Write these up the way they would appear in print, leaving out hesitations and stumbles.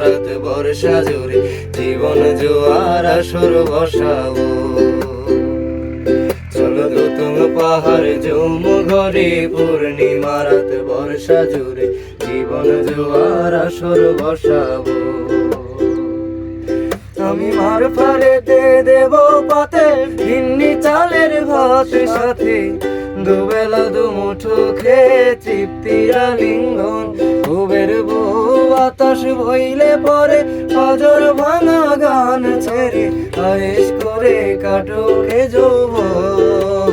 রাত বর্ষা জুড়ে জীবন জোয়ার আসর বসাবো। চলো দোতম পাহাড় জম ঘরে পূর্ণিমা রাত বর্ষা জুড়ে জীবন জোয়ার আসর বসাবো। আমি মার ফাড়েতে দেব পাতে ভিন্নি চালের ভাত সাথে দুবেলা দুমুঠো খেয়ে তৃপ্তির আলিঙ্গন। খুবের বহু বাতাস বইলে পরে ফজর ভাঙা গান ছেড়ে আয়েশ করে কাটকে যৌবন।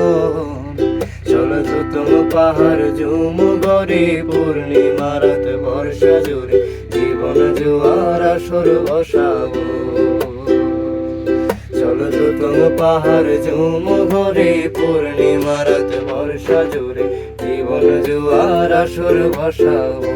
চলো দোতম পাহাড় জুম ঘরে পূর্ণিমা রাত বর্ষা জুড়ে জীবন জোয়ার আসর বসাবো। চলো দোতম পাহাড় জুম ঘরে পূর্ণিমা রাত বর্ষা জুড়ে জীবন জোয়ার আসর বসাবো।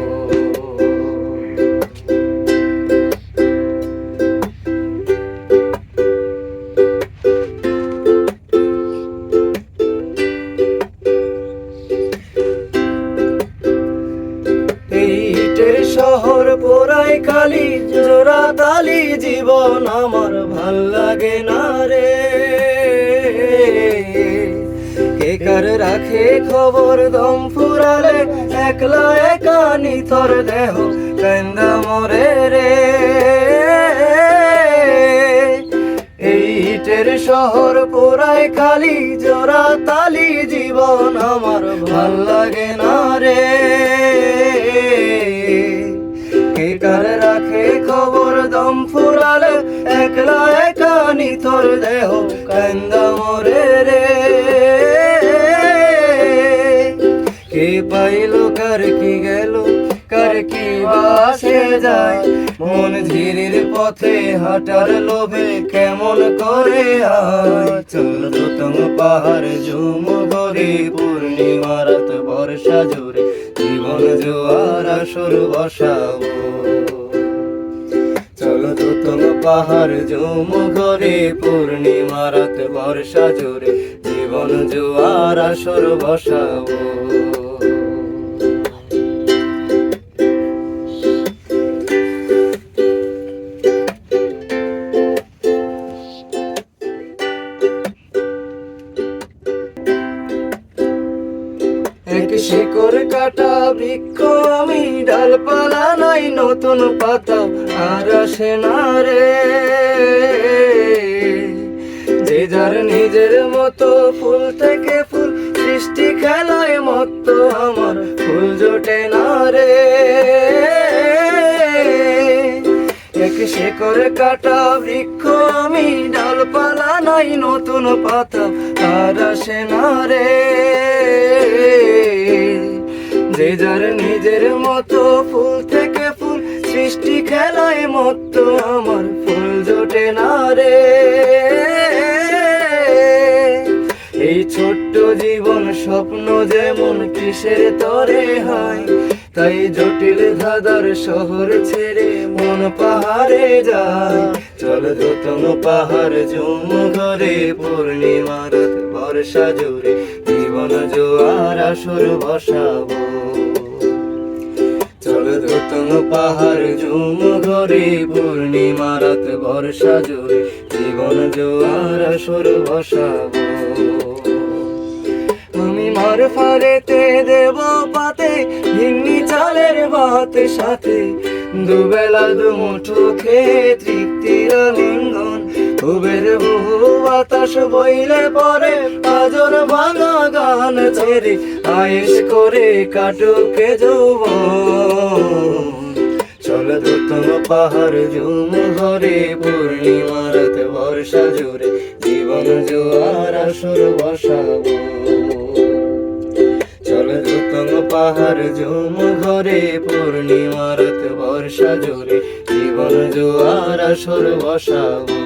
ইটের শহর পোড়ায় খালি জোড়া তালি জীবন আমার ভাল লাগে না রে। কে কার রাখে খবর দম ফুরালে একলা একা নিথর দেহ কান্দা মরে রে। এই ইটের শহর পোড়ায় খালি জোড়া তালি জীবন আমার ভাল লাগে না রে। কে কার রাখে খবর দম ফুরালে একলা একা নিথর দেহ কান্দা মরে রে। কে পাইল কার কি গেল কার কি বাসে যায় মন ধীরের পথে হাঁটার লোভে কেমন করে আয়। চলো দোতম পাহাড় জুম ঘরে পূর্ণিমা রাত বর্ষা জুড়ে জীবন জোয়ার আসর বসাবো। চলো দোতম পাহাড় জুম ঘরে পূর্ণিমা রাত বর্ষা জুড়ে জীবন জোয়ার আসর বসাবো। এক শিকড় কাটা বৃক্ষ আমি ডালপালা নাই নতুন পাতা আর আসে না রে। যে যার নিজের মতো ফুল থেকে ফুল সৃষ্টি খেলায় মত্ত আমার ফুল জোটে না রে। এক শিকড় কাটা বৃক্ষ আমি ডালপালা নাই নতুন পাতা আর আসে না রে। যে যার নিজের মতো ফুল থেকে ফুল সৃষ্টি খেলায় মত্ত আমার ফুল জোটে না রে। এই ছোট্ট জীবন স্বপ্ন যেমন কিসের তরে হয় তাই জটিল ধাঁধার শহর ছেড়ে মন পাহাড়ে যায়। চলো দোতম পাহাড় জুম ঘরে পূর্ণিমা রাত বর্ষা জুড়ে জীবন জোয়ার আসর বসাবো। চলো দোতম পাহাড় জুম ঘরে পূর্ণিমা রাত বর্ষা জুড়ে জীবন জোয়ার আসর বসাবো। আমি মার ফাড়েতে দেব পাতে ভিন্নি চালের ভাত সাথে দুবেলা দুমুঠো খেয়ে তৃপ্তির আলিঙ্গন। খুবের বহু বাতাস বইলে পরে ফজর ভাঙা গান ছেড়ে আয়েশ করে কাটকে যৌবন। চলো দোতম পাহাড় জুম ঘরে পূর্ণিমা রাত বর্ষা জুড়ে জীবন জোয়ার আসর বসাবো। চলো দোতম পাহাড় জুম ঘরে পূর্ণিমা রাত বর্ষা জুড়ে জীবন জোয়ার আসর বসাবো।